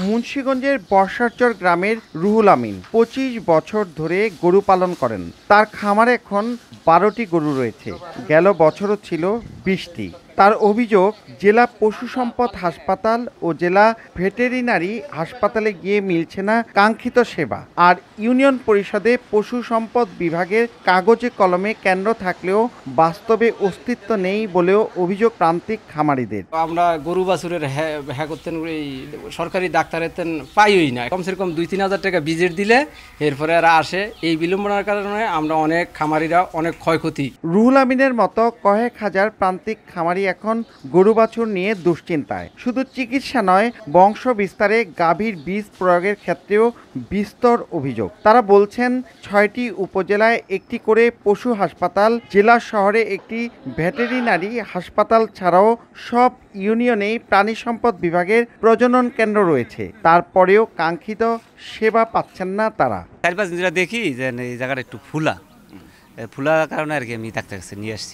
মুন্সিগঞ্জের বর্ষারচর গ্রামের রুহুল আমিন ২৫ বছর ধরে গরু পালন করেন। তার খামারে এখন ১২টি গরু রয়েছে। গেল বছরও ছিল ২০টি। তার অভিযোগ, জেলা পশু সম্পদ হাসপাতাল ও জেলা ভেটেরিনারি হাসপাতালে গিয়ে মিলছে না কাঙ্ক্ষিত সেবা। আর ইউনিয়ন পরিষদে পশু সম্পদ বিভাগের কাগজে কলমে কেন্দ্র থাকলেও বাস্তবে অস্তিত্ব নেই বলেও অভিযোগ প্রান্তিক খামারিদের। আমরা গরু বাছুরের হ্যাঁ করতেন, এই সরকারি ডাক্তারের পাইই না। কমসে কম ২-৩ হাজার টাকা ভিজিট দিলে এরপরে আর আসে। এই বিলম্বনার কারণে আমরা অনেক খামারিরা অনেক ক্ষয়ক্ষতি। রুহুল আমিনের মতো কয়েক হাজার প্রান্তিক খামারি এখন গরু বাছুর নিয়ে দুশ্চিন্তায়। শুধু চিকিৎসা নয়, বংশ বিস্তারে গাভীর বীজ প্রয়োগের ক্ষেত্রেও বিস্তর অভিযোগ। তারা বলছেন, ৬টি উপজেলায় একটি করে পশু হাসপাতাল, জেলা শহরে একটি ভেটেরিনারি হাসপাতাল ছাড়াও সব ইউনিয়নেই প্রাণী সম্পদ বিভাগের প্রজনন কেন্দ্র রয়েছে। তারপরেও কাঙ্ক্ষিত সেবা পাচ্ছেন না তারা। ৪-৫ দিন ধরে দেখি যে এই জায়গাটা একটু ফুলা কারণে আর কি আমি ডাক্তার কাছে নিয়ে আসছি।